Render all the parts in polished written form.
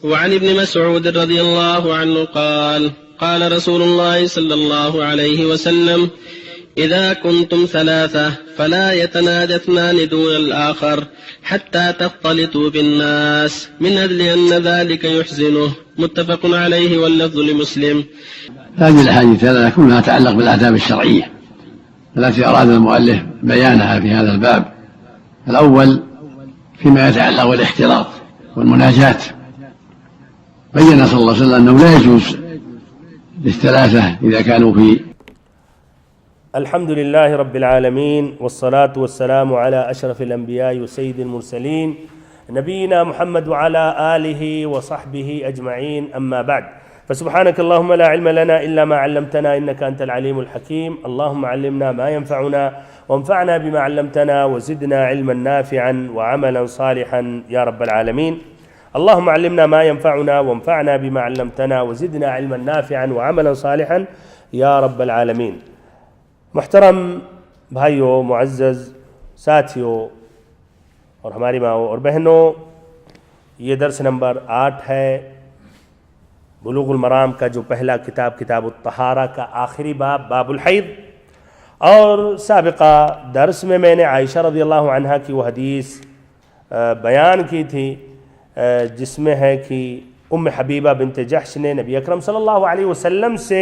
وعن ابن مسعود رضي الله عنه قال قال رسول الله صلى الله عليه وسلم إذا كنتم ثلاثة فلا يتناجى اثنان دون الآخر حتى تختلطوا بالناس من أجل أن ذلك يحزنه. متفق عليه واللفظ لمسلم. هذه الأحاديث كلها تتعلق بالآداب الشرعية التي أراد المؤلف بيانها في هذا الباب. الأول فيما يتعلق بالاختلاط والمناجاة، بين صلى الله عليه وسلم أنه لا يجوز للثلاثة إذا كانوا في. الحمد لله رب العالمين، والصلاة والسلام على أشرف الأنبياء وسيد المرسلين نبينا محمد وعلى آله وصحبه أجمعين، أما بعد. فسبحانك اللهم لا علم لنا إلا ما علمتنا إنك أنت العليم الحكيم. اللهم علمنا ما ينفعنا وانفعنا بما علمتنا وزدنا علما نافعا وعملا صالحا يا رب العالمين. اللهم علمنا ما ينفعنا وانفعنا بما علمتنا وزدنا علما نافعا وعملا صالحا یا رب العالمین۔ محترم بھائیوں، معزز ساتھیوں اور ہماری ماؤں اور بہنوں، یہ درس نمبر 8 ہے بلوغ المرام کا جو پہلا کتاب، کتاب الطہارہ کا آخری باب، باب الحیض۔ اور سابقہ درس میں نے عائشہ رضی اللہ عنہا کی وہ حدیث بیان کی تھی جس میں ہے کہ ام حبیبہ بنت جحش نے نبی اکرم صلی اللہ علیہ وسلم سے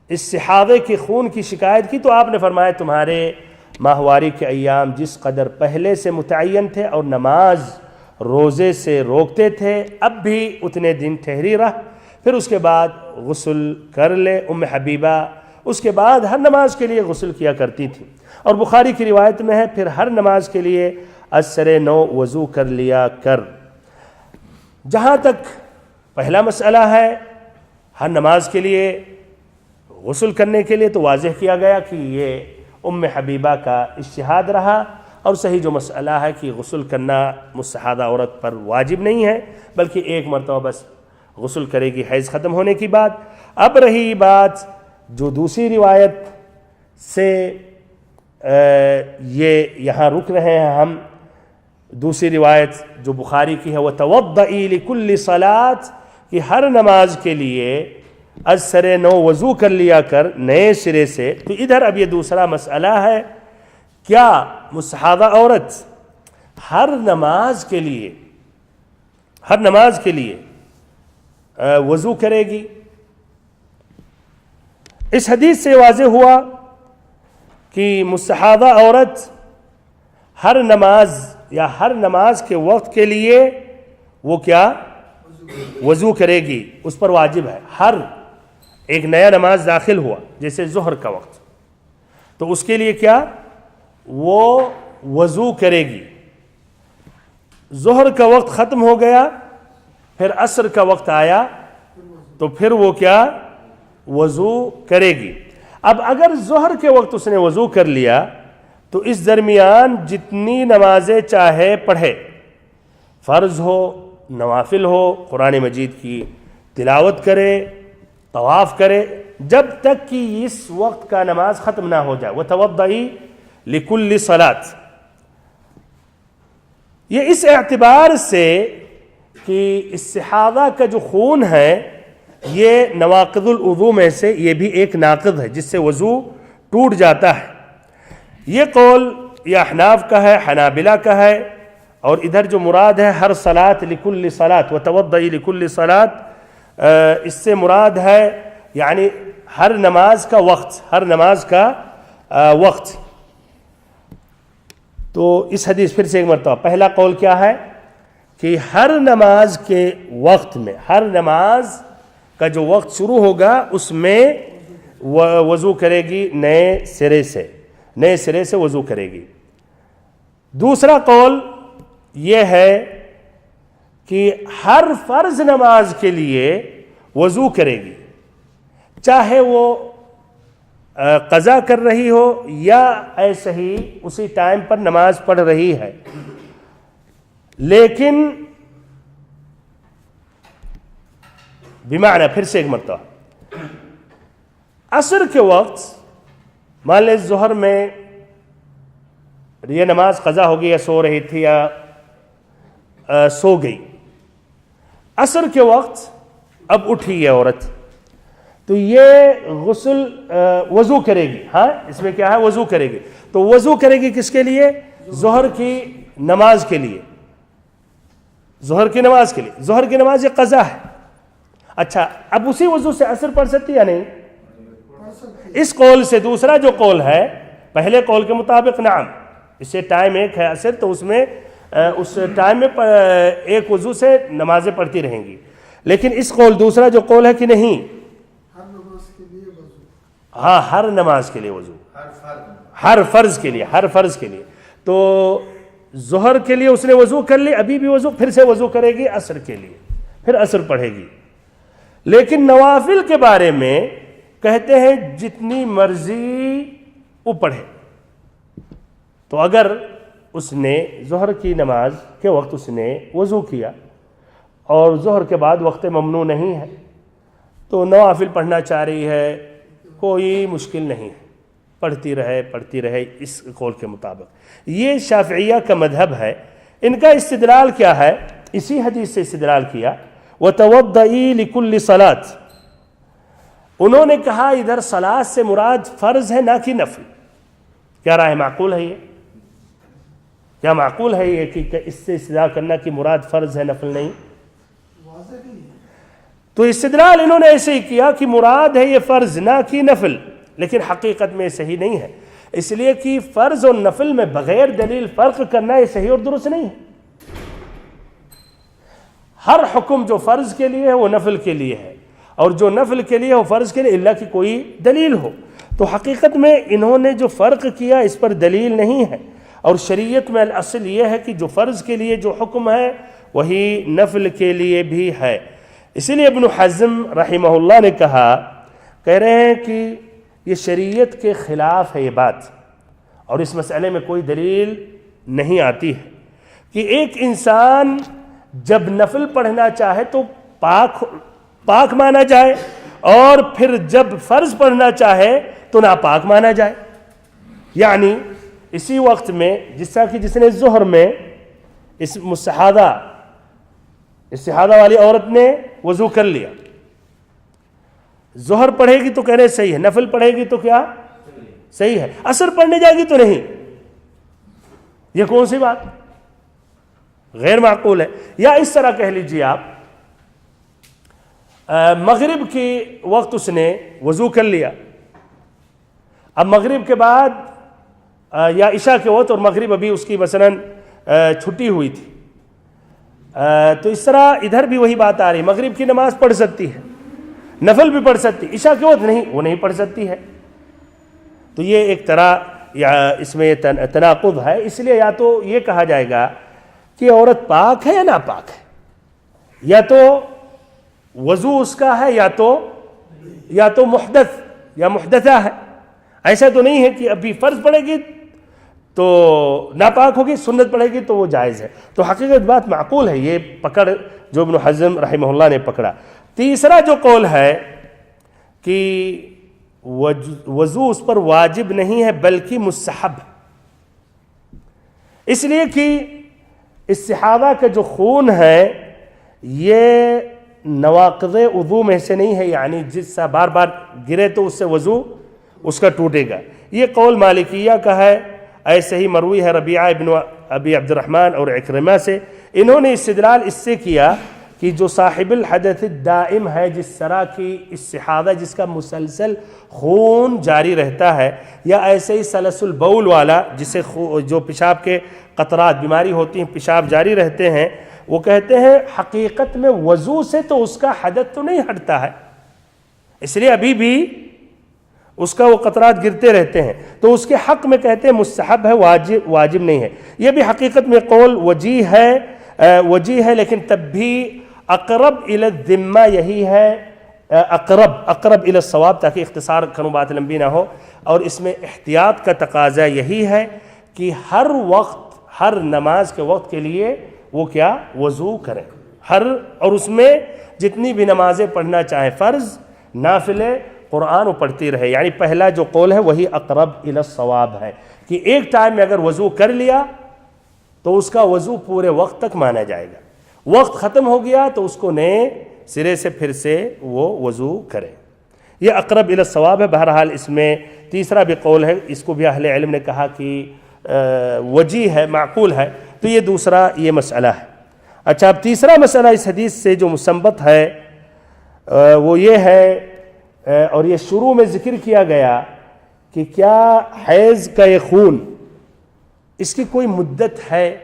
استحاضے کے خون کی شکایت کی، تو آپ نے فرمایا تمہارے ماہواری کے ایام جس قدر پہلے سے متعین تھے اور نماز روزے سے روکتے تھے، اب بھی اتنے دن ٹھہری رہ، پھر اس کے بعد غسل کر لے۔ ام حبیبہ اس کے بعد ہر نماز کے لیے غسل کیا کرتی تھی، اور بخاری کی روایت میں ہے پھر ہر نماز کے لیے ازسر نو وضو کر لیا کر۔ جہاں تک پہلا مسئلہ ہے ہر نماز کے لیے غسل کرنے کے لیے، تو واضح کیا گیا کہ یہ ام حبیبہ کا اجتہاد رہا، اور صحیح جو مسئلہ ہے کہ غسل کرنا مستحاضہ عورت پر واجب نہیں ہے، بلکہ ایک مرتبہ بس غسل کرے گی حیض ختم ہونے کی بعد۔ اب رہی بات جو دوسری روایت سے یہ یہاں رک رہے ہیں ہم، دوسری روایت جو بخاری کی ہے وَتَوَضَّئِ لِكُلِّ صَلَاةٍ، کہ ہر نماز کے لیے ازسر نو وضو کر لیا کر نئے سرے سے۔ تو ادھر اب یہ دوسرا مسئلہ ہے، کیا مستحاضہ عورت ہر نماز کے لیے وضو کرے گی؟ اس حدیث سے واضح ہوا کہ مستحاضہ عورت ہر نماز یا ہر نماز کے وقت کے لیے وہ کیا وضو کرے گی، اس پر واجب ہے۔ ہر ایک نیا نماز داخل ہوا جیسے ظہر کا وقت، تو اس کے لیے کیا وہ وضو کرے گی۔ ظہر کا وقت ختم ہو گیا، پھر عصر کا وقت آیا، تو پھر وہ کیا وضو کرے گی۔ اب اگر ظہر کے وقت اس نے وضو کر لیا تو اس درمیان جتنی نمازیں چاہے پڑھے، فرض ہو نوافل ہو، قرآن مجید کی تلاوت کرے، طواف کرے، جب تک کہ اس وقت کا نماز ختم نہ ہو جائے۔ وَتَوَضَّئِ لِكُلِّ صَلَاةٍ، یہ اس اعتبار سے کہ استحاضہ کا جو خون ہے یہ نواقض الوضو میں سے یہ بھی ایک ناقض ہے جس سے وضو ٹوٹ جاتا ہے۔ یہ قول یہ احناف کا ہے، حنابلہ کا ہے، اور ادھر جو مراد ہے ہر صلاۃ لکل صلاۃ وتوضئی لکل صلاۃ، اس سے مراد ہے یعنی ہر نماز کا وقت، ہر نماز کا وقت۔ تو اس حدیث پھر سے ایک مرتبہ، پہلا قول کیا ہے کہ ہر نماز کے وقت میں، ہر نماز کا جو وقت شروع ہوگا اس میں وضو کرے گی، نئے سرے سے وضو کرے گی۔ دوسرا قول یہ ہے کہ ہر فرض نماز کے لیے وضو کرے گی، چاہے وہ قضا کر رہی ہو یا ایسے ہی اسی ٹائم پر نماز پڑھ رہی ہے، لیکن بمعنی پھر سے ایک مرتبہ عصر کے وقت مان لیں ظہر میں یہ نماز قضا ہو گئی یا سو رہی تھی یا سو گئی، عصر کے وقت اب اٹھی ہے عورت، تو یہ غسل وضو کرے گی. ہاں اس میں کیا ہے؟ وضو کرے گی. تو وضو کرے گی کس کے لیے؟ ظہر کی نماز کے لیے. ظہر کی نماز کے لیے. ظہر کی نماز یہ قضا ہے. اچھا اب اسی وضو سے عصر پڑھ سکتی یا نہیں؟ اس قول سے دوسرا جو قول ہے، پہلے قول کے مطابق نعم، اس سے ٹائم ایک ہے عصر، تو اس میں اس ٹائم میں ایک وضو سے نمازیں پڑھتی رہیں گی. لیکن اس قول دوسرا جو قول ہے کہ نہیں، ہاں ہر نماز کے لیے وضو، ہر فرض کے لیے، ہر فرض کے لیے. تو ظہر کے لیے اس نے وضو کر لی، ابھی بھی وضو، پھر سے وضو کرے گی عصر کے لیے، پھر عصر پڑھے گی. لیکن نوافل کے بارے میں کہتے ہیں جتنی مرضی وہ پڑھے. تو اگر اس نے ظہر کی نماز کے وقت اس نے وضو کیا اور ظہر کے بعد وقت ممنوع نہیں ہے تو نوافل پڑھنا چاہ رہی ہے، کوئی مشکل نہیں ہے، پڑھتی رہے اس قول کے مطابق. یہ شافعیہ کا مذہب ہے. ان کا استدلال کیا ہے؟ اسی حدیث سے استدلال کیا، وَتَوَضَّئِي لِكُلِّ صَلَاةٍ. انہوں نے کہا ادھر صلاۃ سے مراد فرض ہے نہ کہ نفل. کیا رائے معقول ہے یہ؟ کیا معقول ہے یہ کہ اس سے استدلال کرنا کہ مراد فرض ہے نفل نہیں؟ تو استدلال انہوں نے ایسے ہی کیا کہ مراد ہے یہ فرض نہ کہ نفل، لیکن حقیقت میں صحیح نہیں ہے. اس لیے کہ فرض اور نفل میں بغیر دلیل فرق کرنا یہ صحیح اور درست نہیں ہے. ہر حکم جو فرض کے لیے ہے وہ نفل کے لیے ہے، اور جو نفل کے لیے وہ فرض کے لیے، الا کہ کوئی دلیل ہو. تو حقیقت میں انہوں نے جو فرق کیا اس پر دلیل نہیں ہے. اور شریعت میں الاصل یہ ہے کہ جو فرض کے لیے جو حکم ہے وہی نفل کے لیے بھی ہے. اسی لیے ابن حزم رحمہ اللہ نے کہہ رہے ہیں کہ یہ شریعت کے خلاف ہے یہ بات، اور اس مسئلے میں کوئی دلیل نہیں آتی ہے کہ ایک انسان جب نفل پڑھنا چاہے تو پاک مانا جائے، اور پھر جب فرض پڑھنا چاہے تو ناپاک مانا جائے. یعنی اسی وقت میں جس طرح کہ جس نے ظہر میں اس استحاضہ والی عورت نے وضو کر لیا، ظہر پڑھے گی تو کہہ رہے صحیح ہے، نفل پڑھے گی تو کیا صحیح ہے، عصر پڑھنے جائے گی تو نہیں. یہ کون سی بات؟ غیر معقول ہے. یا اس طرح کہہ لیجیے آپ، مغرب کی وقت اس نے وضو کر لیا، اب مغرب کے بعد یا عشاء کے وقت، اور مغرب ابھی اس کی مثلاً چھٹی ہوئی تھی، تو اس طرح ادھر بھی وہی بات آ رہی، مغرب کی نماز پڑھ سکتی ہے، نفل بھی پڑھ سکتی، عشاء کے وقت نہیں، وہ نہیں پڑھ سکتی ہے. تو یہ ایک طرح یا اس میں تناقض ہے. اس لیے یا تو یہ کہا جائے گا کہ عورت پاک ہے یا ناپاک ہے، یا تو وضو اس کا ہے یا تو محدث یا محدثہ ہے. ایسا تو نہیں ہے کہ ابھی فرض پڑے گی تو ناپاک ہوگی، سنت پڑے گی تو وہ جائز ہے. تو حقیقت بات معقول ہے، یہ پکڑ جو ابن حزم رحمہ اللہ نے پکڑا. تیسرا جو قول ہے کہ وضو اس پر واجب نہیں ہے بلکہ مستحب، اس لیے کہ استحاضہ کا جو خون ہے یہ نواقض وضو میں سے نہیں ہے، یعنی جس سے بار بار گرے تو اس سے وضو اس کا ٹوٹے گا. یہ قول مالکیہ کا ہے، ایسے ہی مروی ہے ربیعہ ابن ابی عبد الرحمن اور اکرمہ سے. انہوں نے استدلال اس سے کیا کہ جو صاحب الحدث الدائم ہے، جس طرح کی استحاضہ جس کا مسلسل خون جاری رہتا ہے، یا ایسے ہی سلس البول والا جسے جو پیشاب کے قطرات بیماری ہوتی ہیں، پیشاب جاری رہتے ہیں، وہ کہتے ہیں حقیقت میں وضو سے تو اس کا حدث تو نہیں ہٹتا ہے، اس لیے ابھی بھی اس کا وہ قطرات گرتے رہتے ہیں. تو اس کے حق میں کہتے ہیں مستحب ہے، واجب نہیں ہے. یہ بھی حقیقت میں قول وجیح ہے، لیکن تب بھی اقرب الی الذمہ یہی ہے، اقرب الی الصواب، تاکہ اختصار کروں بات لمبی نہ ہو. اور اس میں احتیاط کا تقاضا یہی ہے کہ ہر وقت، ہر نماز کے وقت کے لیے وہ کیا وضو کریں، اور اس میں جتنی بھی نمازیں پڑھنا چاہیں، فرض نافلے قرآن وہ پڑھتی رہے. یعنی پہلا جو قول ہے وہی اقرب الی الصواب ہے کہ ایک ٹائم میں اگر وضو کر لیا تو اس کا وضو پورے وقت تک مانا جائے گا. وقت ختم ہو گیا تو اس کو نئے سرے سے پھر سے وہ وضو کرے. یہ اقرب الی الصواب ہے. بہرحال اس میں تیسرا بھی قول ہے, اس کو بھی اہل علم نے کہا کہ وجیح ہے, معقول ہے, تو یہ دوسرا یہ مسئلہ ہے. اچھا, اب تیسرا مسئلہ اس حدیث سے جو مستنبط ہے وہ یہ ہے, اور یہ شروع میں ذکر کیا گیا کہ کیا حیض کا یہ خون اس کی کوئی مدت ہے,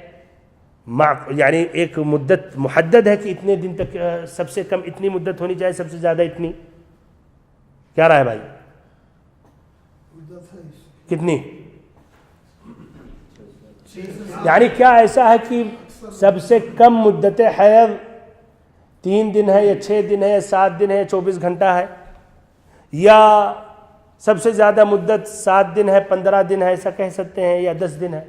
یعنی ایک مدت محدد ہے کہ اتنے دن تک, سب سے کم اتنی مدت ہونی چاہیے, سب سے زیادہ اتنی, کیا رہا ہے بھائی؟ کتنی؟ یعنی کیا ایسا ہے کہ سب سے کم مدت حیض 3 دن ہے یا 6 دن ہے یا 7 دن ہے یا 24 گھنٹہ ہے, یا سب سے زیادہ مدت 7 دن ہے, 15 دن ہے, ایسا کہہ سکتے ہیں, یا 10 دن ہے؟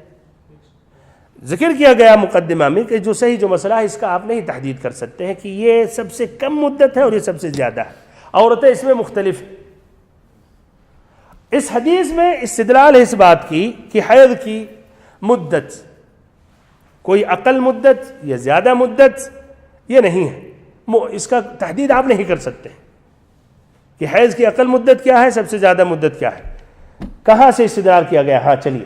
ذکر کیا گیا مقدمہ میں کہ جو صحیح جو مسئلہ ہے اس کا آپ نہیں تحدید کر سکتے ہیں کہ یہ سب سے کم مدت ہے اور یہ سب سے زیادہ ہے. عورتیں اس میں مختلف ہیں. اس حدیث میں استدلال ہے اس بات کی کہ حیض کی مدت کوئی اقل مدت یا زیادہ مدت یہ نہیں ہے, اس کا تحدید آپ نہیں کر سکتے کہ حیض کی اقل مدت کیا ہے, سب سے زیادہ مدت کیا ہے. کہاں سے استدلال کیا گیا؟ ہاں چلیے.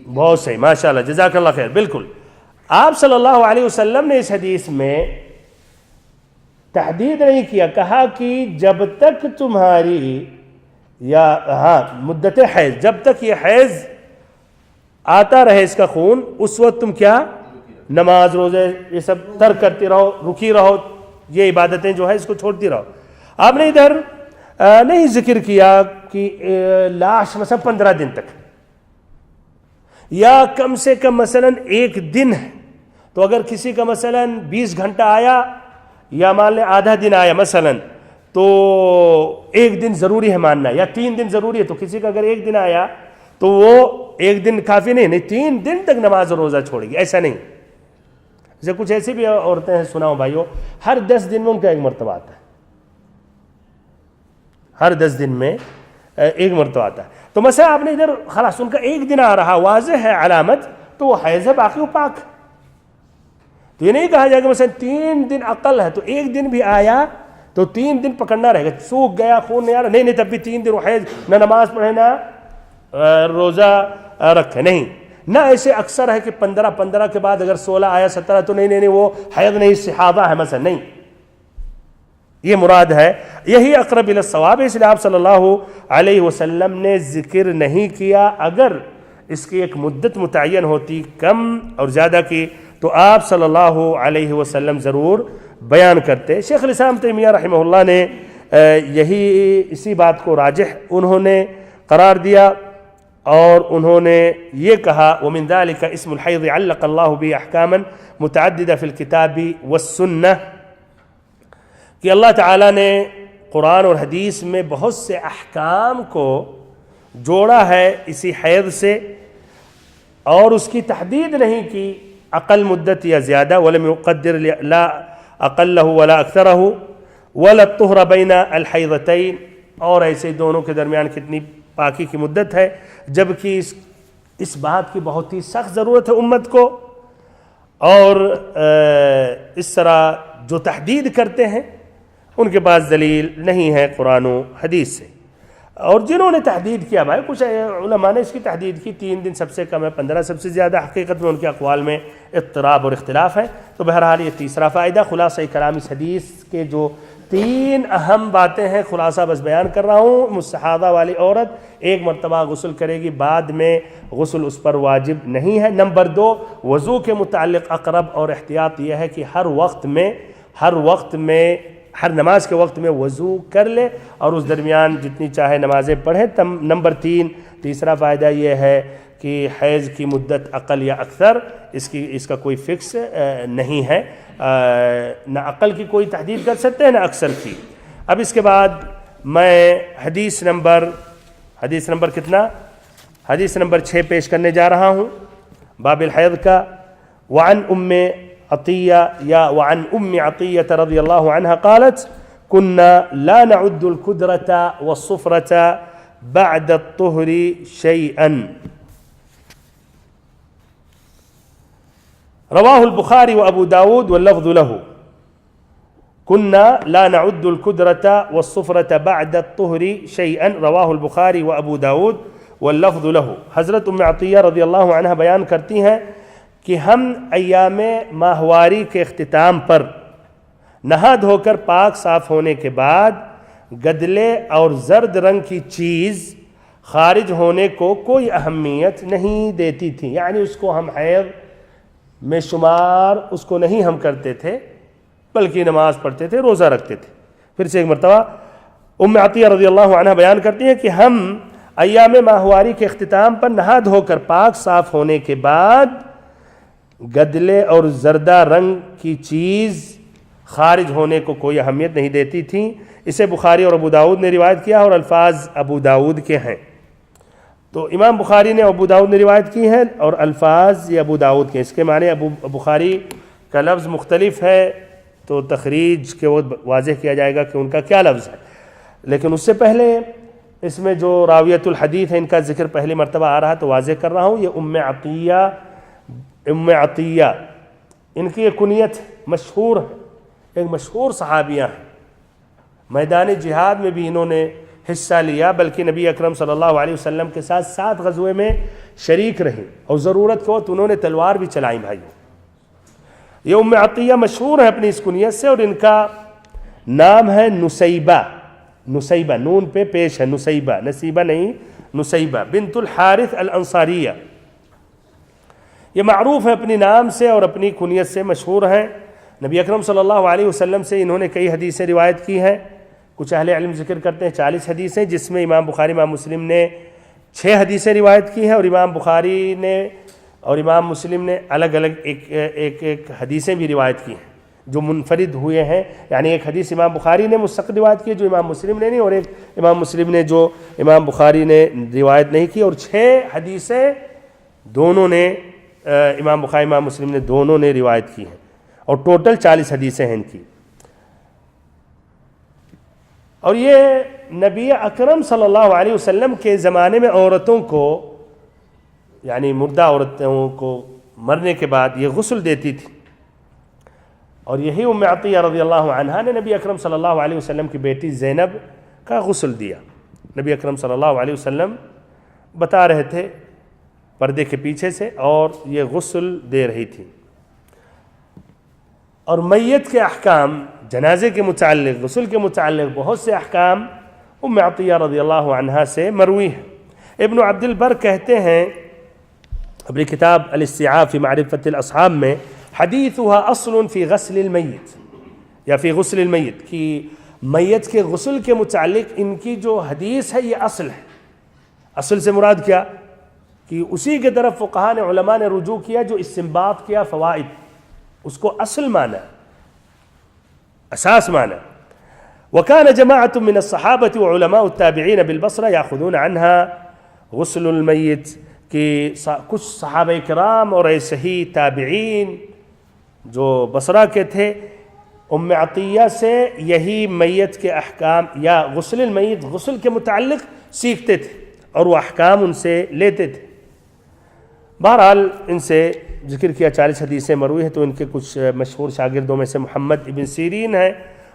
بہت صحیح, ماشاءاللہ, جزاک اللہ خیر. بالکل, آپ صلی اللہ علیہ وسلم نے اس حدیث میں تحدید نہیں کیا, کہا کہ جب تک تمہاری یا مدت حیض, جب تک یہ حیض آتا رہے اس کا خون, اس وقت تم کیا نماز روزے یہ سب ترک کرتے رہو, رکی رہو, یہ عبادتیں جو ہے اس کو چھوڑتی رہو. آپ نے ادھر نہیں ذکر کیا کہ لاش مثلا 15 دن تک, یا کم سے کم مثلا 1 دن ہے, تو اگر کسی کا مثلا 20 گھنٹہ آیا یا مان لیں آدھا دن آیا مثلا, تو 1 دن ضروری ہے ماننا, یا 3 دن ضروری ہے. تو کسی کا اگر 1 دن آیا تو وہ 1 دن کافی نہیں, 3 دن تک نماز روزہ چھوڑے گی, ایسا نہیں. جیسے کچھ ایسی بھی عورتیں ہیں, سنا ہو بھائیو, ہر 10 دن میں ان کا 1 مرتبہ آتا ہے, ہر 10 دن میں 1 مرتبہ آتا ہے. تو مثلا آپ نے ادھر خلاص ان کا 1 دن آ رہا, واضح ہے علامت, تو وہ حیض ہے, باقی وہ پاک. تو یہ نہیں کہا جائے کہ مثلا 3 دن اقل ہے تو 1 دن بھی آیا تو 3 دن پکڑنا رہے گا, سوکھ گیا خون نہیں آ رہا, نہیں تب بھی 3 دن وہ حیض, نہ نماز پڑھے نہ روزہ رکھے, نہیں. نہ ایسے اکثر ہے کہ 15 کے بعد اگر 16 آیا 17 تو نہیں وہ حیض نہیں, استحاضہ ہے مثلا, نہیں. یہ مراد ہے, یہی اقرب الی الصواب ہے. اس لیے آپ صلی اللہ علیہ وسلم نے ذکر نہیں کیا. اگر اس کی ایک مدت متعین ہوتی کم اور زیادہ کی تو آپ صلی اللہ علیہ وسلم ضرور بیان کرتے. شیخ الاسلام تیمیہ رحمہ اللہ نے یہی اسی بات کو راجح انہوں نے قرار دیا, اور انہوں نے یہ کہا وَمِن ذَلِكَ اسم الحیض علق اللہ بھی احکاما متعددہ فی الکتاب والسنہ, کہ اللہ تعالیٰ نے قرآن اور حدیث میں بہت سے احکام کو جوڑا ہے اسی حیض سے, اور اس کی تحدید نہیں کی اقل مدت یا زیادہ, وَلَمْ يُقَدِّرْ لَا أَقَلَّهُ وَلَا أَكْثَرَهُ وَلَا الطُّهْرَ بَيْنَ الْحَيْضَتَيْنِ, اور ایسے دونوں کے درمیان کتنی پاکی کی مدت ہے, جبکہ اس بات کی بہت ہی سخت ضرورت ہے امت کو. اور اس طرح جو تحدید کرتے ہیں ان کے پاس دلیل نہیں ہے قرآن و حدیث سے. اور جنہوں نے تحدید کیا بھائی, کچھ علماء نے اس کی تحدید کی 3 دن سب سے کم ہے, 15 سب سے زیادہ, حقیقت میں ان کے اقوال میں اضطراب اور اختلاف ہے. تو بہرحال یہ تیسرا فائدہ. خلاصہ کلام اس حدیث کے جو 3 اہم باتیں ہیں خلاصہ بس بیان کر رہا ہوں. مستحاضہ والی عورت 1 مرتبہ غسل کرے گی, بعد میں غسل اس پر واجب نہیں ہے. نمبر 2, وضو کے متعلق اقرب اور احتیاط یہ ہے کہ ہر وقت میں ہر نماز کے وقت میں وضو کر لے اور اس درمیان جتنی چاہے نمازیں پڑھیں. نمبر 3, تیسرا فائدہ یہ ہے کہ حیض کی مدت اقل یا اکثر اس کا کوئی فکس نہیں ہے, نہ عقل کی کوئی تحدید کر سکتے ہیں نہ اکثر کی. اب اس کے بعد میں حدیث نمبر کتنا, حدیث نمبر 6 پیش کرنے جا رہا ہوں باب الحیض کا. وعن ام عطیہ رضی اللہ عنہ قالت كنا لا نعد الكدرة والصفرة بعد الطهر شيئا. رواه البخاري وأبو داود واللفظ له. كنا لا نعد الكدرة والصفرة بعد الطهر شيئا. رواه البخاري وأبو داود واللفظ له. حضرت ام عطیہ رضی اللہ عنہ بیان کرتی ہیں کہ ہم ایام ماہواری کے اختتام پر نہا دھو کر پاک صاف ہونے کے بعد گدلے اور زرد رنگ کی چیز خارج ہونے کو کوئی اہمیت نہیں دیتی تھی، یعنی اس کو ہم حیض میں شمار اس کو نہیں ہم کرتے تھے، بلکہ نماز پڑھتے تھے، روزہ رکھتے تھے. پھر سے ایک مرتبہ ام عطیہ رضی اللہ عنہ بیان کرتی ہیں کہ ہم ایام ماہواری کے اختتام پر نہا دھو کر پاک صاف ہونے کے بعد گدلے اور زردہ رنگ کی چیز خارج ہونے کو کوئی اہمیت نہیں دیتی تھیں. اسے بخاری اور ابو داؤد نے روایت کیا اور الفاظ ابو داؤد کے ہیں. تو امام بخاری نے ابو داؤد نے روایت کی ہے اور الفاظ یہ ابو داؤد کے. اس کے معنی بخاری کا لفظ مختلف ہے تو تخریج کے وقت واضح کیا جائے گا کہ ان کا کیا لفظ ہے. لیکن اس سے پہلے اس میں جو راویت الحدیث ہے ان کا ذکر پہلی مرتبہ آ رہا ہے تو واضح کر رہا ہوں. یہ ام عطیہ ان کی یہ کنیت مشہور ہے، ایک مشہور صحابیہ ہیں. میدان جہاد میں بھی انہوں نے حصہ لیا، بلکہ نبی اکرم صلی اللہ علیہ وسلم کے ساتھ 7 غزوے میں شریک رہیں اور ضرورت کو تو انہوں نے تلوار بھی چلائیں. بھائیوں یہ ام عطیہ مشہور ہے اپنی اس کنیت سے، اور ان کا نام ہے نسیبہ. نسیبہ نون پہ پیش ہے، نسیبہ، نسیبہ نہیں، نسیبہ بنت الحارث الانصاریہ. یہ معروف ہے اپنی نام سے اور اپنی کنیت سے مشہور ہیں. نبی اکرم صلی اللہ علیہ وسلم سے انہوں نے کئی حدیثیں روایت کی ہیں. کچھ اہل علم ذکر کرتے ہیں 40 حدیثیں، جس میں امام بخاری امام مسلم نے 6 حدیثیں روایت کی ہیں، اور امام بخاری نے اور امام مسلم نے الگ الگ ایک حدیثیں بھی روایت کی ہیں جو منفرد ہوئے ہیں. یعنی ایک حدیث امام بخاری نے مستقل روایت کی جو امام مسلم نے نہیں، اور ایک امام مسلم نے جو امام بخاری نے روایت نہیں کی. اور 6 حدیثیں دونوں نے امام بخاری امام مسلم نے دونوں نے روایت کی ہیں، اور ٹوٹل 40 حدیثیں ہیں ان کی. اور یہ نبی اکرم صلی اللہ علیہ وسلم کے زمانے میں عورتوں کو، یعنی مردہ عورتوں کو مرنے کے بعد یہ غسل دیتی تھی. اور یہی ام عطیہ رضی اللہ عنہا نے نبی اکرم صلی اللہ علیہ وسلم کی بیٹی زینب کا غسل دیا. نبی اکرم صلی اللہ علیہ وسلم بتا رہے تھے پردے کے پیچھے سے، اور یہ غسل دے رہی تھی. اور میت کے احکام، جنازے کے متعلق، غسل کے متعلق بہت سے احکام ام عطیہ رضی اللہ عنہا سے مروی ہیں. ابن عبد البر کہتے ہیں اپنی کتاب الاستیعاب فی معرفت الاصحاب میں، حدیثها اصل فی غسل المیت یا فی غسل المیت، کہ میت کے غسل کے متعلق ان کی جو حدیث ہے یہ اصل ہے. اصل سے مراد کیا کہ اسی کے طرف فقہاء نے علماء نے رجوع کیا جو استنباط کیا فوائد، اس کو اصل مانا، اساس مانا. وكان جماعة من الصحابة وعلماء التابعين بالبصرة يأخذون عنها غسل المیت، کہ کچھ صحابہ کرام اور ایسے ہی تابعین جو بصرہ کے تھے ام عطیہ سے یہی میت کے احکام یا غسل المیت، غسل کے متعلق سیکھتے تھے اور وہ احکام ان سے لیتے تھے. بہرحال ان سے ذکر کیا 40 حدیثیں مروی ہیں. تو ان کے کچھ مشہور شاگردوں میں سے محمد ابن سیرین ہیں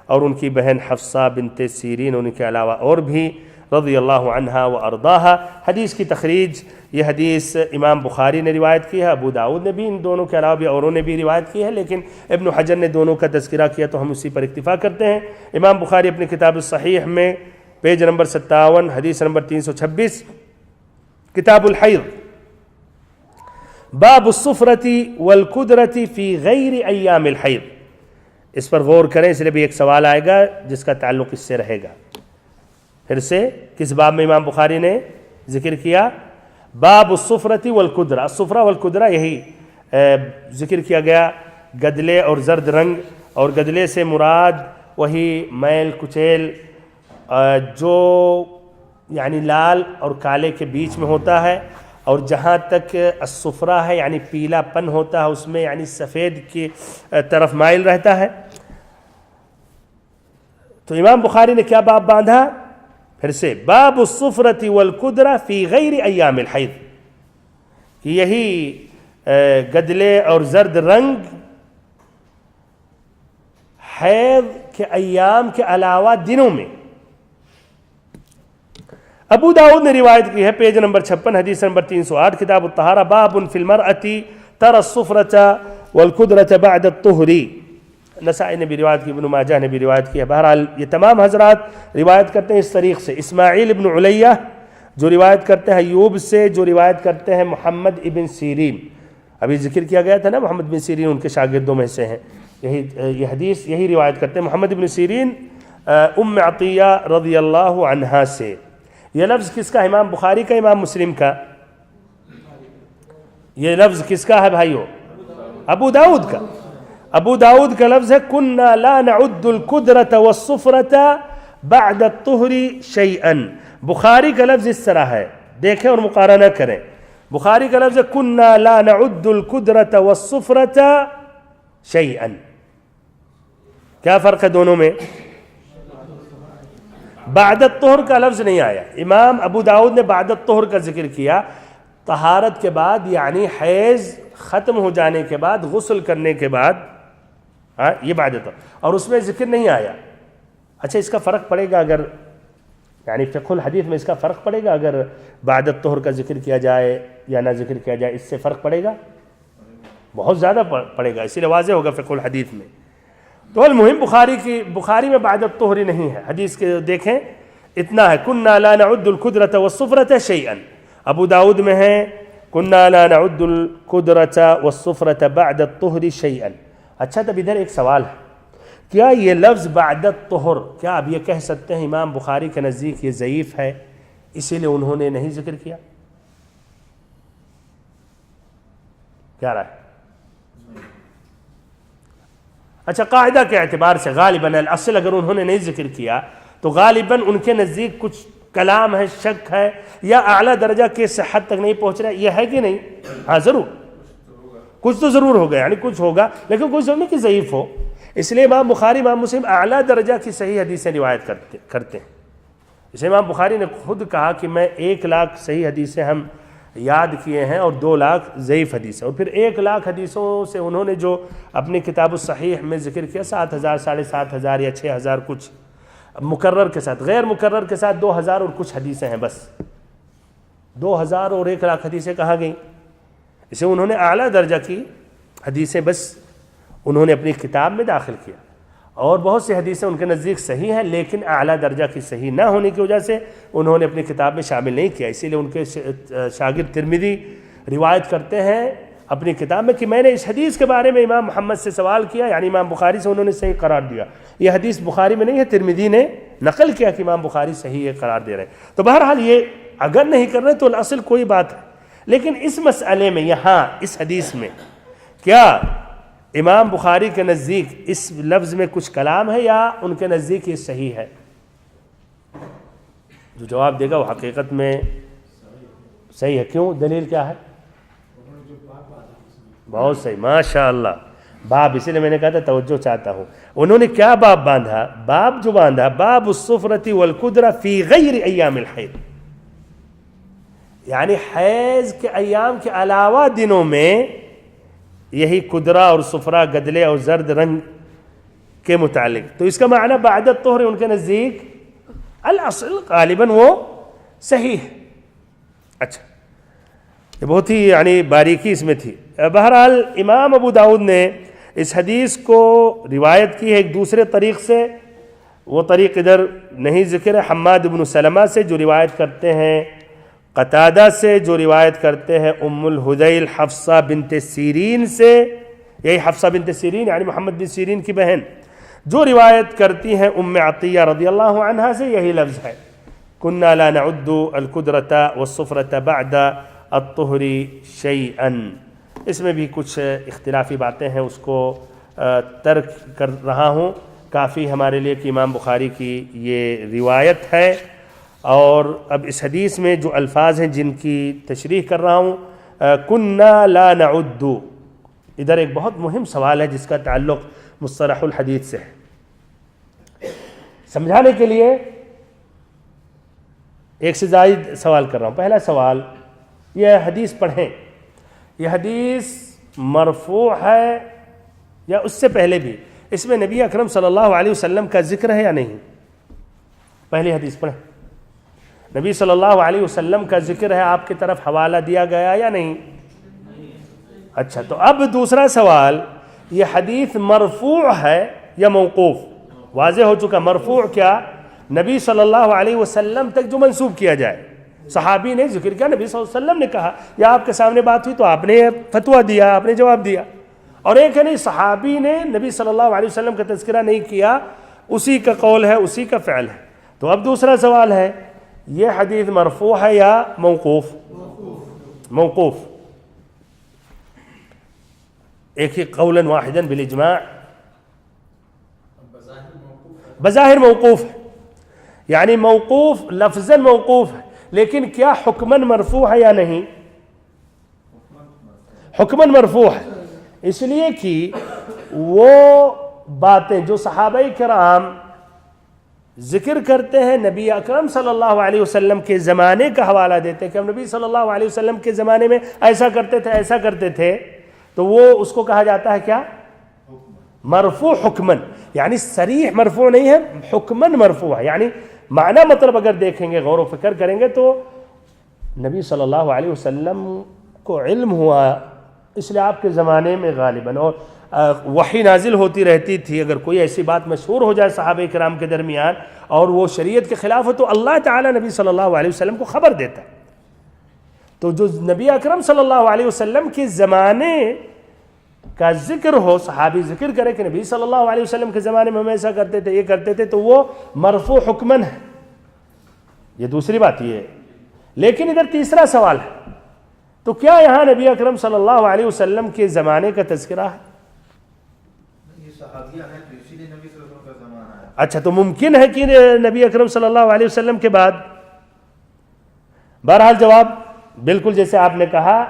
اور ان کی بہن حفصہ بنت سیرین، ان کے علاوہ اور بھی رضی اللہ عنہا و ارضاہا. حدیث کی تخریج یہ حدیث امام بخاری نے روایت کی ہے، ابو داؤد نے بھی، ان دونوں کے علاوہ بھی اوروں نے بھی روایت کی ہے، لیکن ابن حجر نے دونوں کا تذکرہ کیا تو ہم اسی پر اکتفا کرتے ہیں. امام بخاری اپنی کتاب الصحیح میں پیج نمبر 57 حدیث نمبر 326 کتاب الحیض، باب الصفرۃ والقدرۃ فی غیر ایام الحیض. اس پر غور کریں، اس لیے بھی ایک سوال آئے گا جس کا تعلق اس سے رہے گا. پھر سے کس باب میں امام بخاری نے ذکر کیا؟ باب الصفرۃ والقدرۃ. الصفرہ والقدرہ یہی ذکر کیا گیا، گدلے اور زرد رنگ، اور گدلے سے مراد وہی میل کچیل جو یعنی لال اور کالے کے بیچ میں ہوتا ہے، اور جہاں تک الصفرہ ہے یعنی پیلا پن ہوتا ہے اس میں، یعنی سفید کی طرف مائل رہتا ہے. تو امام بخاری نے کیا باب باندھا؟ پھر سے باب الصفرۃ والقدرہ فی غیر ایام الحیض، کہ یہی گدلے اور زرد رنگ حیض کے ایام کے علاوہ دنوں میں۔ ابو داؤد نے روایت کی ہے، پیج نمبر 56، حدیث نمبر 308، کتاب الطہارہ، باب فی المرأۃ تری الصفرۃ والقدرۃ بعد الطہر۔ نسائی نے بھی روایت کی، ابن ماجہ نے بھی روایت کی ہے۔ بہرحال یہ تمام حضرات روایت کرتے ہیں اس طریق سے۔ اسماعیل ابن علیہ جو روایت کرتے ہیں ایوب سے، جو روایت کرتے ہیں محمد ابن سیرین، ابھی ذکر کیا گیا تھا نا محمد بن سیرین ان کے شاگردوں میں سے ہیں، یہ حدیث یہی روایت کرتے ہیں محمد ابن سیرین ام عطیہ رضی اللہ عنہا سے۔ یہ لفظ کس کا؟ امام بخاری کا، امام مسلم کا؟ یہ لفظ کس کا ہے بھائیو؟ ابو داؤد کا۔ ابو داؤد کا لفظ ہے کنا لا نعد القدرۃ والصفرۃ بعد الطہر شیئا۔ بخاری کا لفظ اس طرح ہے، دیکھیں اور مقارنہ کریں۔ بخاری کا لفظ ہے کنا لا نعد القدرۃ والصفرۃ شیئا۔ کیا فرق ہے دونوں میں؟ بعد الطہر کا لفظ نہیں آیا۔ امام ابو داؤد نے بعد الطہر کا ذکر کیا، طہارت کے بعد، یعنی حیض ختم ہو جانے کے بعد، غسل کرنے کے بعد، یہ بعد الطہر، اور اس میں ذکر نہیں آیا۔ اچھا اس کا فرق پڑے گا اگر، یعنی فقہ الحدیث میں اس کا فرق پڑے گا اگر بعد الطہر کا ذکر کیا جائے یا نہ ذکر کیا جائے، اس سے فرق پڑے گا؟ بہت زیادہ پڑے گا، اسی لیے واضح ہوگا فقہ الحدیث میں۔ تو المہم بخاری میں بعد الطہر نہیں ہے، حدیث کے دیکھیں اتنا ہے، کنا لا نعد القدرۃ والصفرۃ شیئا۔ ابو داؤد میں ہے کنا لا نعد القدرۃ والصفرۃ بعد الطہر شیئا۔ اچھا تب ادھر ایک سوال ہے، کیا یہ لفظ بعد الطہر، کیا اب یہ کہہ سکتے ہیں امام بخاری کے نزدیک یہ ضعیف ہے اسی لیے انہوں نے نہیں ذکر کیا؟ کیا رائے؟ اچھا قاعدہ کے اعتبار سے غالباً الاصل اگر انہوں نے نہیں ذکر کیا تو غالباً ان کے نزدیک کچھ کلام ہے، شک ہے، یا اعلیٰ درجہ کے صحت تک نہیں پہنچ رہا، یہ ہے کہ نہیں؟ ہاں ضرور کچھ تو ضرور ہوگا، یعنی کچھ ہوگا، لیکن کچھ ضرور نہیں کہ ضعیف ہو۔ اس لیے امام بخاری امام مسلم اعلیٰ درجہ کی صحیح حدیثیں روایت کرتے ہیں۔ اسے امام بخاری نے خود کہا کہ میں 1,00,000 صحیح حدیثیں ہم یاد کیے ہیں اور 2,00,000 ضعیف حدیثیں، اور پھر 1,00,000 حدیثوں سے انہوں نے جو اپنی کتاب الصحیح میں ذکر کیا 7,000 7,500 یا 6,000 کچھ مکرر کے ساتھ، غیر مکرر کے ساتھ 2,000 اور کچھ حدیثیں ہیں، بس 2,000 اور 1,00,000 حدیثیں کہاں گئیں؟ اسے انہوں نے اعلیٰ درجہ کی حدیثیں بس انہوں نے اپنی کتاب میں داخل کیا، اور بہت سی حدیثیں ان کے نزدیک صحیح ہیں لیکن اعلیٰ درجہ کی صحیح نہ ہونے کی وجہ سے انہوں نے اپنی کتاب میں شامل نہیں کیا۔ اسی لیے ان کے شاگرد ترمذی روایت کرتے ہیں اپنی کتاب میں کہ میں نے اس حدیث کے بارے میں امام محمد سے سوال کیا، یعنی امام بخاری سے انہوں نے صحیح قرار دیا۔ یہ حدیث بخاری میں نہیں ہے، ترمذی نے نقل کیا کہ امام بخاری صحیح قرار دے رہے ہیں۔ تو بہرحال یہ اگر نہیں کر رہے تو الاصل کوئی بات ہے، لیکن اس مسئلے میں یہاں اس حدیث میں کیا امام بخاری کے نزدیک اس لفظ میں کچھ کلام ہے یا ان کے نزدیک یہ صحیح ہے؟ جو جواب دے گا وہ حقیقت میں صحیح ہے۔ کیوں؟ دلیل کیا ہے؟ بہت صحیح، ماشاء اللہ، باب، اسی لیے میں نے کہا تھا توجہ چاہتا ہوں۔ انہوں نے کیا باب باندھا؟ باب جو باندھا باب الصفرۃ والقدرہ فی غیر ایام الحیض، یعنی حیض کے ایام کے علاوہ دنوں میں یہی قدرہ اور صفرہ، گدلے اور زرد رنگ کے متعلق۔ تو اس کا معنی بعد الطہر ان کے نزدیک الاصل غالباً وہ صحیح ہے۔ اچھا یہ بہت ہی یعنی باریکی اس میں تھی۔ بہرحال امام ابو داؤد نے اس حدیث کو روایت کی ہے ایک دوسرے طریق سے، وہ طریق ادھر نہیں ذکر ہے، حماد بن سلمہ سے جو روایت کرتے ہیں، قتادہ سے جو روایت کرتے ہیں، ام الہذیل حفصہ بنت سیرین سے، یہی حفصہ بنت سیرین یعنی محمد بن سیرین کی بہن، جو روایت کرتی ہیں ام عطیہ رضی اللہ عنہا سے، یہی لفظ ہے کنا لا نعد القدرۃ والصفرۃ بعد الطہر شیئا۔ اس میں بھی کچھ اختلافی باتیں ہیں، اس کو ترک کر رہا ہوں، کافی ہمارے لیے کہ امام بخاری کی یہ روایت ہے۔ اور اب اس حدیث میں جو الفاظ ہیں جن کی تشریح کر رہا ہوں، کنا لا نعد، ادھر ایک بہت مہم سوال ہے جس کا تعلق مصطلح الحدیث سے ہے۔ سمجھانے کے لیے ایک سے زائد سوال کر رہا ہوں. پہلا سوال، یہ حدیث پڑھیں، یہ حدیث مرفوع ہے یا اس سے پہلے بھی اس میں نبی اکرم صلی اللہ علیہ وسلم کا ذکر ہے یا نہیں؟ پہلی حدیث پڑھیں. نبی صلی اللہ علیہ وسلم کا ذکر ہے، آپ کی طرف حوالہ دیا گیا یا نہیں؟ اچھا، تو اب دوسرا سوال، یہ حدیث مرفوع ہے یا موقوف؟ واضح ہو چکا. مرفوع کیا؟ نبی صلی اللہ علیہ وسلم تک جو منسوب کیا جائے. صحابی نے ذکر کیا، نبی صلی اللہ علیہ وسلم نے کہا، یا آپ کے سامنے بات ہوئی تو آپ نے فتویٰ دیا، آپ نے جواب دیا. اور ایک ہے نہیں، صحابی نے نبی صلی اللہ علیہ وسلم کا تذکرہ نہیں کیا، اسی کا قول ہے، اسی کا فعل ہے. تو اب دوسرا سوال ہے، یہ حدیث مرفوع ہے یا موقوف؟ موقوف. ایک ہی قولا واحدا بالاجماع، بظاہر موقوف ہے، یعنی موقوف لفظاً موقوف ہے، لیکن کیا حکماً مرفوع ہے یا نہیں؟ حکماً مرفوع ہے، اس لیے کہ وہ باتیں جو صحابہ کرام ذکر کرتے ہیں نبی اکرم صلی اللہ علیہ وسلم کے زمانے کا حوالہ دیتے ہیں کہ ہم نبی صلی اللہ علیہ وسلم کے زمانے میں ایسا کرتے تھے، ایسا کرتے تھے، تو وہ اس کو کہا جاتا ہے کیا؟ مرفوع حکماً. یعنی صریح مرفوع نہیں ہے، حکماً مرفوع ہے. یعنی معنی مطلب اگر دیکھیں گے، غور و فکر کریں گے، تو نبی صلی اللہ علیہ وسلم کو علم ہوا، اس لیے آپ کے زمانے میں غالباً اور وحی نازل ہوتی رہتی تھی. اگر کوئی ایسی بات مشہور ہو جائے صحابہ کرام کے درمیان اور وہ شریعت کے خلاف ہو تو اللہ تعالیٰ نبی صلی اللہ علیہ وسلم کو خبر دیتا ہے. تو جو نبی اکرم صلی اللہ علیہ وسلم کے زمانے کا ذکر ہو، صحابی ذکر کرے کہ نبی صلی اللہ علیہ وسلم کے زمانے میں ہم ایسا کرتے تھے، یہ کرتے تھے، تو وہ مرفوع حکماً ہے. یہ دوسری بات یہ ہے. لیکن ادھر تیسرا سوال ہے، تو کیا یہاں نبی اکرم صلی اللہ علیہ وسلم کے زمانے کا تذکرہ ہے؟ اچھا، تو ممکن ہے کہ نبی اکرم صلی اللہ علیہ وسلم کے بعد؟ بہرحال جواب بالکل جیسے آپ نے کہا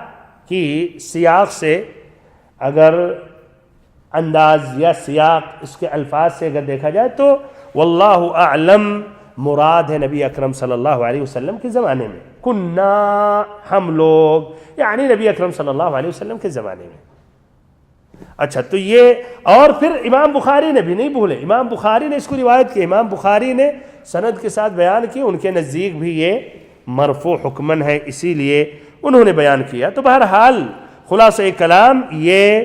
کہ سیاق سے اگر انداز یا سیاق اس کے الفاظ سے اگر دیکھا جائے تو واللہ اعلم مراد ہے نبی اکرم صلی اللہ علیہ وسلم کے زمانے میں. کننا، ہم لوگ، یعنی نبی اکرم صلی اللہ علیہ وسلم کے زمانے میں. اچھا، تو یہ، اور پھر امام بخاری نے بھی نہیں بھولے، امام بخاری نے اس کو روایت کی، امام بخاری نے سند کے ساتھ بیان کی، ان کے نزدیک بھی یہ مرفوع حکماً ہے، اسی لیے انہوں نے بیان کیا. تو بہرحال خلاصہ کلام یہ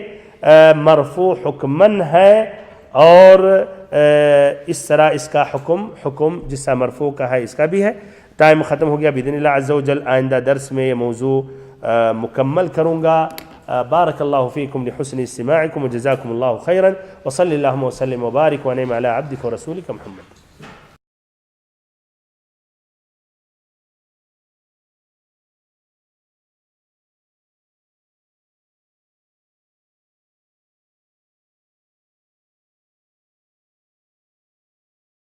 مرفوع حکماً ہے، اور اس طرح اس کا حکم جس طرح مرفوع کا ہے اس کا بھی ہے. ٹائم ختم ہو گیا، باذن اللہ عز و جل آئندہ درس میں یہ موضوع مکمل کروں گا. بارک اللہ فیکم لحسن استماعکم وجزاکم اللہ خیرا، وصلی اللہم وسلم وبارک وانعم علی عبدک ورسولک محمد.